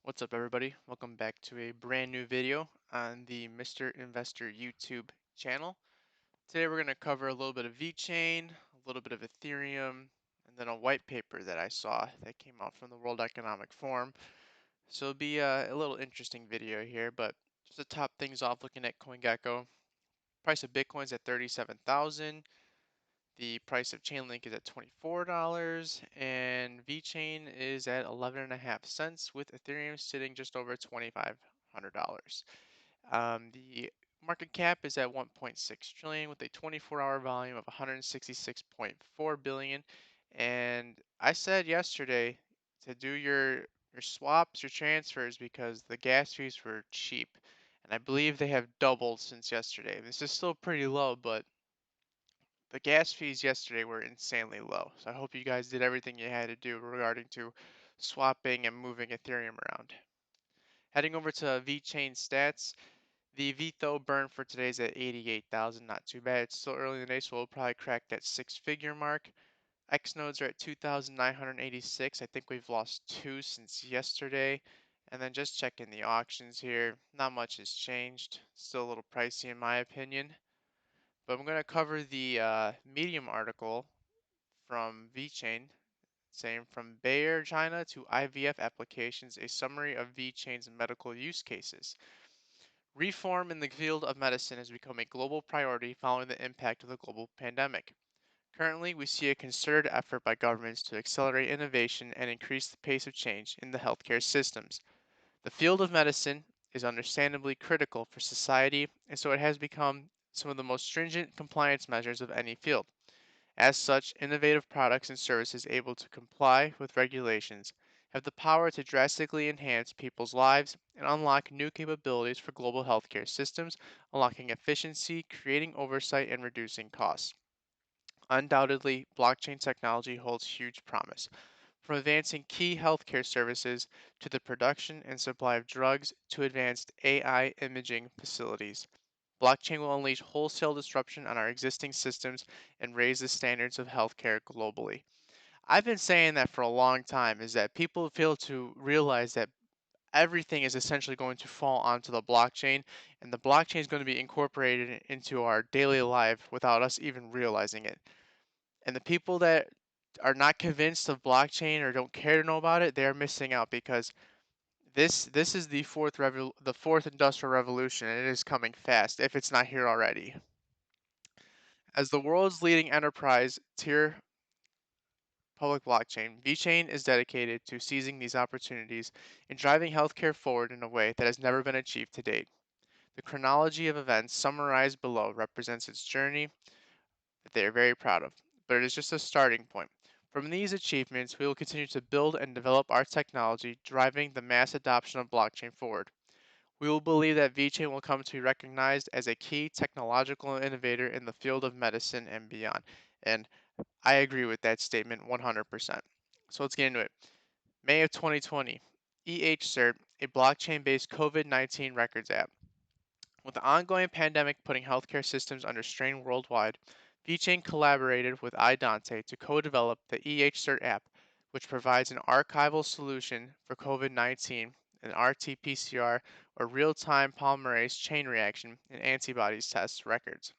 What's up, everybody? Welcome back to a brand new video on the Mr. Investor YouTube channel. Today we're going to cover a little bit of Vechain, a little bit of Ethereum, and then a white paper that I saw that came out from the World Economic Forum. So it'll be a little interesting video here, but just to top things off, looking at CoinGecko, price of Bitcoin is at 37,000. The price of Chainlink is at $24 and VeChain is at 11.5 cents with Ethereum sitting just over $2,500. The market cap is at 1.6 trillion with a 24-hour volume of 166.4 billion. And I said yesterday to do your swaps, your transfers because the gas fees were cheap. And I believe they have doubled since yesterday. This is still pretty low, but the gas fees yesterday were insanely low. So I hope you guys did everything you had to do regarding to swapping and moving Ethereum around. Heading over to VeChain stats, the VTHO burn for today is at 88,000, not too bad. It's still early in the day, so we'll probably crack that six-figure mark. X nodes are at 2,986. I think we've lost two since yesterday. And then just checking the auctions here, not much has changed. Still a little pricey in my opinion. But I'm going to cover the Medium article from VeChain, saying from Bayer, China to IVF applications, a summary of VeChain's medical use cases. Reform in the field of medicine has become a global priority following the impact of the global pandemic. Currently, we see a concerted effort by governments to accelerate innovation and increase the pace of change in the healthcare systems. The field of medicine is understandably critical for society, and so it has become some of the most stringent compliance measures of any field. As such, innovative products and services able to comply with regulations have the power to drastically enhance people's lives and unlock new capabilities for global healthcare systems, unlocking efficiency, creating oversight, and reducing costs. Undoubtedly, blockchain technology holds huge promise, from advancing key healthcare services to the production and supply of drugs to advanced AI imaging facilities. Blockchain will unleash wholesale disruption on our existing systems and raise the standards of healthcare globally. I've been saying that for a long time, is that people fail to realize that everything is essentially going to fall onto the blockchain, and the blockchain is going to be incorporated into our daily life without us even realizing it. And the people that are not convinced of blockchain or don't care to know about it, they're missing out because this is the fourth industrial revolution, and it is coming fast if it's not here already. As the world's leading enterprise tier public blockchain, VeChain is dedicated to seizing these opportunities and driving healthcare forward in a way that has never been achieved to date. The chronology of events summarized below represents its journey that they are very proud of, but it is just a starting point. From these achievements, we will continue to build and develop our technology, driving the mass adoption of blockchain forward. We will believe that VeChain will come to be recognized as a key technological innovator in the field of medicine and beyond. And I agree with that statement 100%. So let's get into it. May of 2020, EHCert, a blockchain based COVID 19 records app. With the ongoing pandemic putting healthcare systems under strain worldwide, VeChain collaborated with iDante to co develop the EHCert app, which provides an archival solution for COVID 19 and RT PCR or real time polymerase chain reaction and antibodies test records.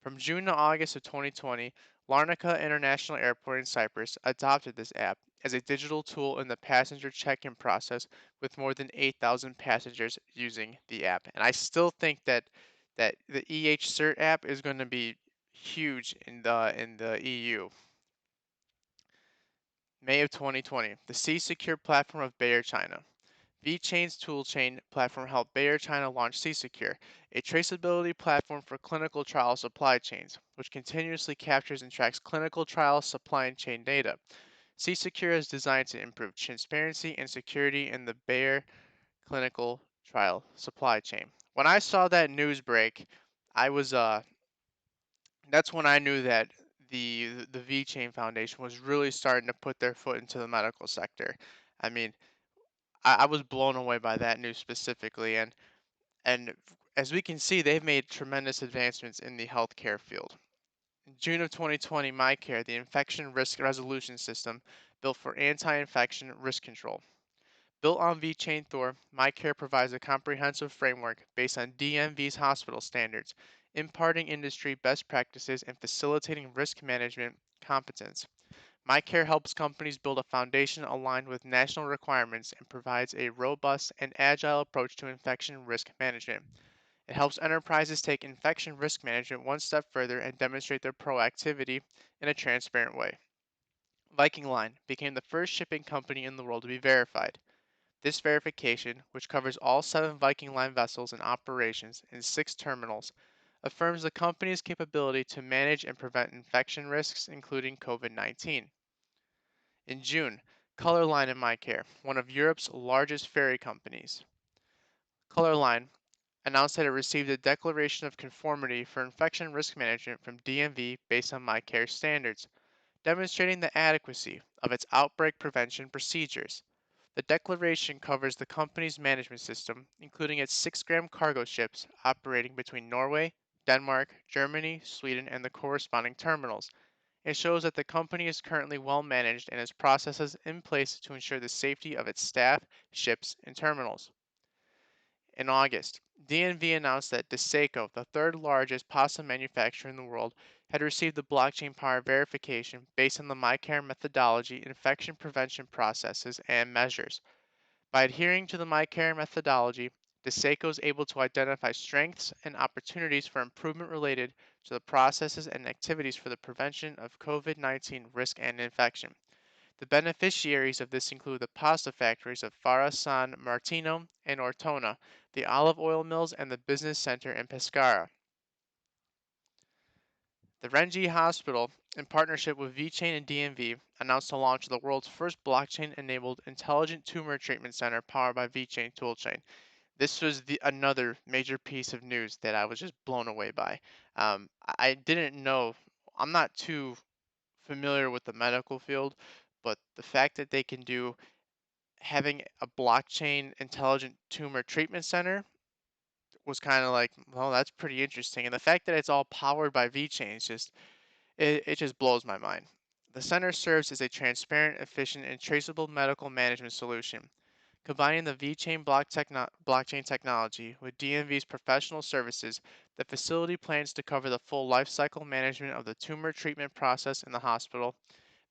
From June to August of 2020, Larnaca International Airport in Cyprus adopted this app as a digital tool in the passenger check-in process with more than 8,000 passengers using the app. And I still think that the EH Cert app is going to be huge in the EU. May of 2020, the C Secure platform of Bayer China. VeChain's toolchain platform helped Bayer China launch C-Secure, a traceability platform for clinical trial supply chains, which continuously captures and tracks clinical trial supply chain data. C-Secure is designed to improve transparency and security in the Bayer clinical trial supply chain. When I saw that news break, I was that's when I knew that the VeChain Foundation was really starting to put their foot into the medical sector. I mean, I was blown away by that news specifically, and as we can see, they've made tremendous advancements in the healthcare field. In June of 2020, MyCare, the infection risk resolution system built for anti-infection risk control. Built on Vechain Thor, MyCare provides a comprehensive framework based on DMV's hospital standards, imparting industry best practices and facilitating risk management competence. MyCare helps companies build a foundation aligned with national requirements and provides a robust and agile approach to infection risk management. It helps enterprises take infection risk management one step further and demonstrate their proactivity in a transparent way. Viking Line became the first shipping company in the world to be verified. This verification, which covers all 7 Viking Line vessels in operations in 6 terminals, affirms the company's capability to manage and prevent infection risks, including COVID 19. In June, Colorline and MyCare, one of Europe's largest ferry companies, Colorline announced that it received a declaration of conformity for infection risk management from DMV based on MyCare standards, demonstrating the adequacy of its outbreak prevention procedures. The declaration covers the company's management system, including its 6-gram cargo ships operating between Norway, Denmark, Germany, Sweden, and the corresponding terminals. It shows that the company is currently well managed and has processes in place to ensure the safety of its staff, ships, and terminals. In August, DNV announced that Deseco, the third largest pasta manufacturer in the world, had received the blockchain powered verification based on the MyCare methodology, infection prevention processes, and measures. By adhering to the MyCare methodology, Deseco is able to identify strengths and opportunities for improvement related to the processes and activities for the prevention of COVID 19 risk and infection. The beneficiaries of this include the pasta factories of Fara San Martino and Ortona, the olive oil mills, and the business center in Pescara. The Renji Hospital, in partnership with VChain and DMV, announced the launch of the world's first blockchain-enabled intelligent tumor treatment center powered by VChain Toolchain. This was another major piece of news that I was just blown away by. I didn't know. I'm not too familiar with the medical field, but the fact that they can do having a blockchain intelligent tumor treatment center was kind of like, well, that's pretty interesting. And the fact that it's all powered by VeChain is just, it just blows my mind. The center serves as a transparent, efficient, and traceable medical management solution. Combining the VeChain blockchain technology with DMV's professional services, the facility plans to cover the full lifecycle management of the tumor treatment process in the hospital,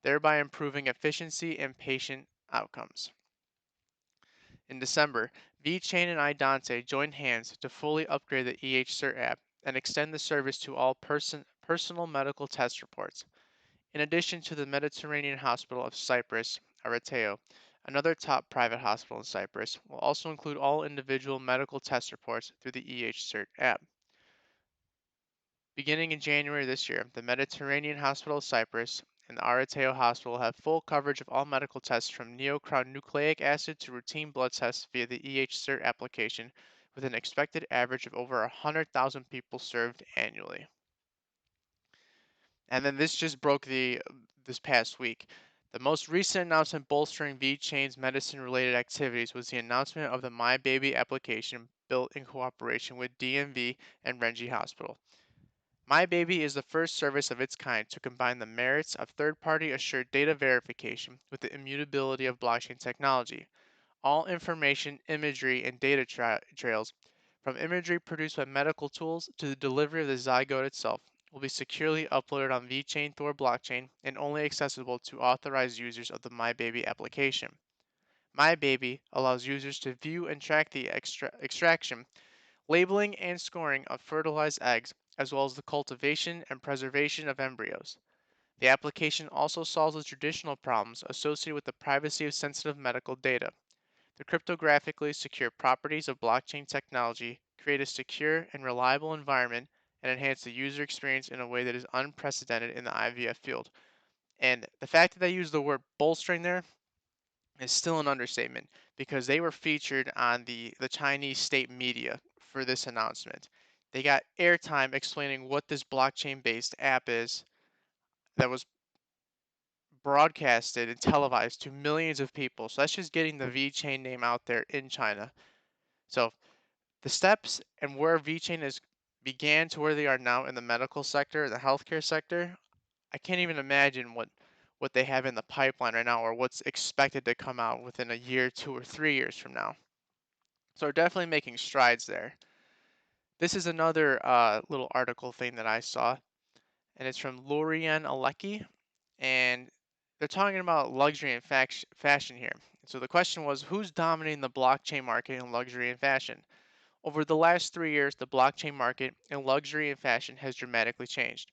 thereby improving efficiency and patient outcomes. In December, VeChain and iDante joined hands to fully upgrade the EH-Cert app and extend the service to all personal medical test reports. In addition to the Mediterranean Hospital of Cyprus, Arateo, another top private hospital in Cyprus, will also include all individual medical test reports through the EH-Cert app. Beginning in January this year, the Mediterranean Hospital of Cyprus and the Arateo Hospital have full coverage of all medical tests from neocronucleic acid to routine blood tests via the EH-Cert application, with an expected average of over 100,000 people served annually. And then this just broke this past week. The most recent announcement bolstering VeChain's medicine-related activities was the announcement of the MyBaby application built in cooperation with DMV and Renji Hospital. MyBaby is the first service of its kind to combine the merits of third-party assured data verification with the immutability of blockchain technology. All information, imagery, and data trails, from imagery produced by medical tools to the delivery of the zygote itself, will be securely uploaded on VeChain Thor blockchain and only accessible to authorized users of the MyBaby application. MyBaby allows users to view and track the extraction, labeling, and scoring of fertilized eggs, as well as the cultivation and preservation of embryos. The application also solves the traditional problems associated with the privacy of sensitive medical data. The cryptographically secure properties of blockchain technology create a secure and reliable environment and enhance the user experience in a way that is unprecedented in the IVF field. And the fact that they use the word bolstering there is still an understatement because they were featured on the Chinese state media for this announcement. They got airtime explaining what this blockchain based app is that was broadcasted and televised to millions of people. So that's just getting the VeChain name out there in China. So the steps and where VeChain is began to where they are now in the medical sector, the healthcare sector, I can't even imagine what they have in the pipeline right now or what's expected to come out within a year, 2 or 3 years from now. So we're definitely making strides there. This is another little article thing that I saw, and it's from Lorian Alecki, and they're talking about luxury and fashion here. So the question was, who's dominating the blockchain market in luxury and fashion? Over the last 3 years, the blockchain market in luxury and fashion has dramatically changed.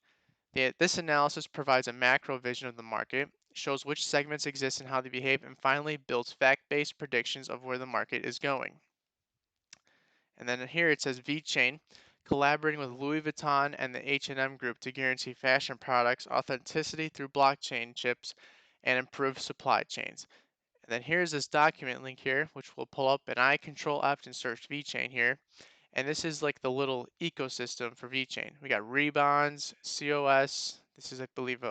This analysis provides a macro vision of the market, shows which segments exist and how they behave, and finally builds fact-based predictions of where the market is going. And then here it says Vechain, collaborating with Louis Vuitton and the H&M Group to guarantee fashion products authenticity through blockchain chips and improve supply chains. And then here's this document link here, which we'll pull up, and I control F and search Vechain here. And this is like the little ecosystem for Vechain. We got Rebonds, COS. This is, I believe,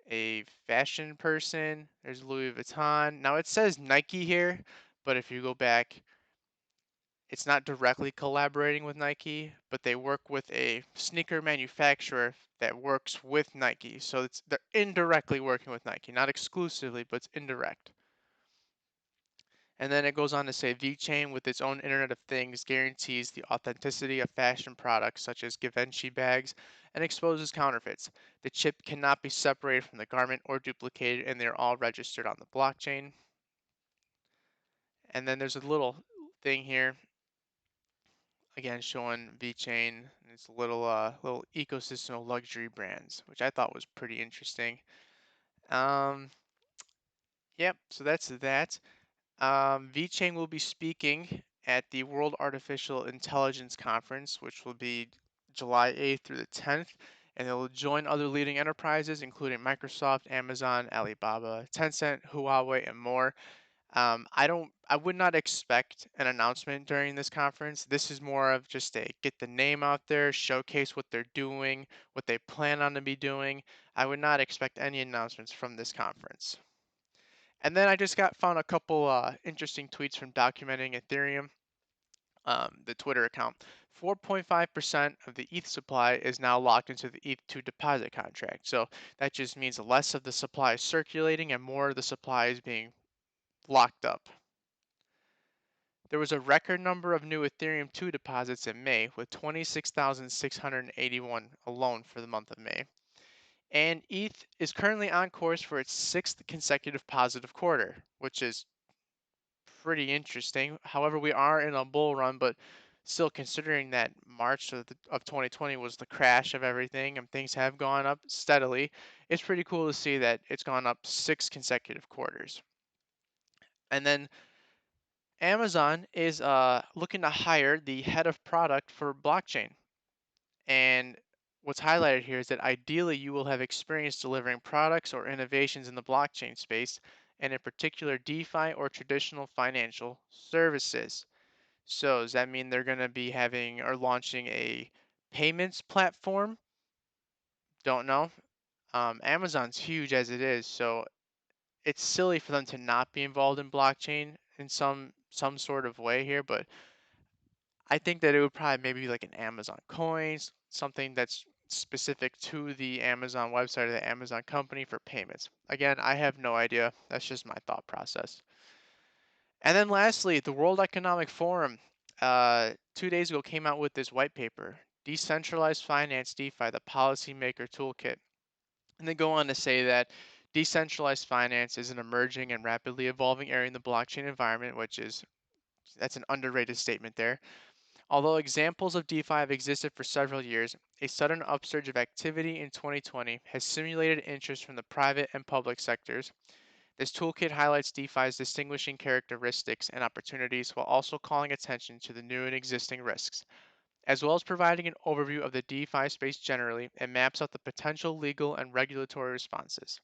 a fashion person. There's Louis Vuitton. Now it says Nike here, but if you go back, it's not directly collaborating with Nike, but they work with a sneaker manufacturer that works with Nike. So they're indirectly working with Nike, not exclusively, but it's indirect. And then it goes on to say VeChain, with its own Internet of Things, guarantees the authenticity of fashion products such as Givenchy bags and exposes counterfeits. The chip cannot be separated from the garment or duplicated, and they're all registered on the blockchain. And then there's a little thing here, again showing VeChain. It's a little ecosystem of luxury brands, which I thought was pretty interesting. Um, yep. So that's that. VeChain will be speaking at the World Artificial Intelligence Conference, which will be July 8th through the 10th, and it will join other leading enterprises, including Microsoft, Amazon, Alibaba, Tencent, Huawei, and more. I would not expect an announcement during this conference. This is more of just a get the name out there, showcase what they're doing, what they plan on to be doing. I would not expect any announcements from this conference. And then I just found a couple interesting tweets from documenting Ethereum, the Twitter account. 4.5% of the ETH supply is now locked into the ETH2 deposit contract. So that just means less of the supply is circulating and more of the supply is being locked up. There was a record number of new Ethereum 2 deposits in May, with 26,681 alone for the month of May. And ETH is currently on course for its sixth consecutive positive quarter, which is pretty interesting. However, we are in a bull run, but still considering that March of 2020 was the crash of everything and things have gone up steadily, it's pretty cool to see that it's gone up 6 consecutive quarters. And then Amazon is looking to hire the head of product for blockchain. And what's highlighted here is that ideally you will have experience delivering products or innovations in the blockchain space, and in particular DeFi or traditional financial services. So does that mean they're going to be having or launching a payments platform? Don't know. Amazon's huge as it is, so it's silly for them to not be involved in blockchain in some sort of way here, but I think that it would probably maybe be like an Amazon coins, something that's specific to the Amazon website or the Amazon company for payments. Again, I have no idea. That's just my thought process. And then lastly, the World Economic Forum 2 days ago came out with this white paper, Decentralized Finance DeFi, the Policymaker Toolkit. And they go on to say that decentralized finance is an emerging and rapidly evolving area in the blockchain environment, that's an underrated statement there. Although examples of DeFi have existed for several years, a sudden upsurge of activity in 2020 has stimulated interest from the private and public sectors. This toolkit highlights DeFi's distinguishing characteristics and opportunities while also calling attention to the new and existing risks. As well as providing an overview of the DeFi space generally, it maps out the potential legal and regulatory responses.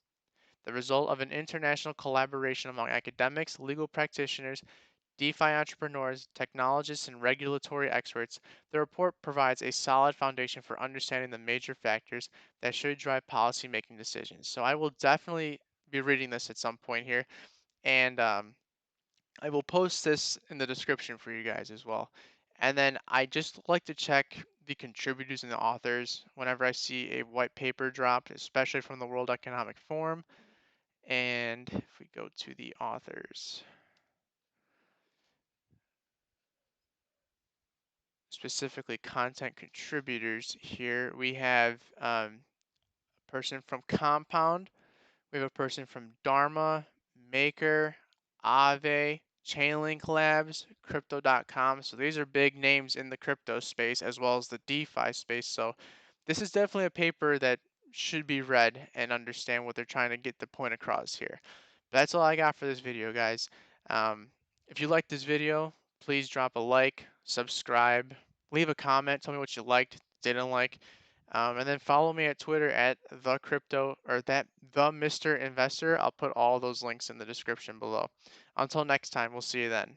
The result of an international collaboration among academics, legal practitioners, DeFi entrepreneurs, technologists, and regulatory experts, the report provides a solid foundation for understanding the major factors that should drive policy-making decisions. So I will definitely be reading this at some point here, and I will post this in the description for you guys as well. And then I just like to check the contributors and the authors whenever I see a white paper drop, especially from the World Economic Forum. And if we go to the authors, specifically content contributors here, we have a person from Compound, we have a person from Dharma, Maker, Aave, Chainlink Labs, Crypto.com. So these are big names in the crypto space as well as the DeFi space. So this is definitely a paper that should be read and understand what they're trying to get the point across here. But that's all I got for this video, guys. If you liked this video, please drop a like, subscribe, leave a comment, tell me what you liked, didn't like. And then follow me at Twitter at the crypto or that the Mr. Investor. I'll put all those links in the description below. Until next time, we'll see you then.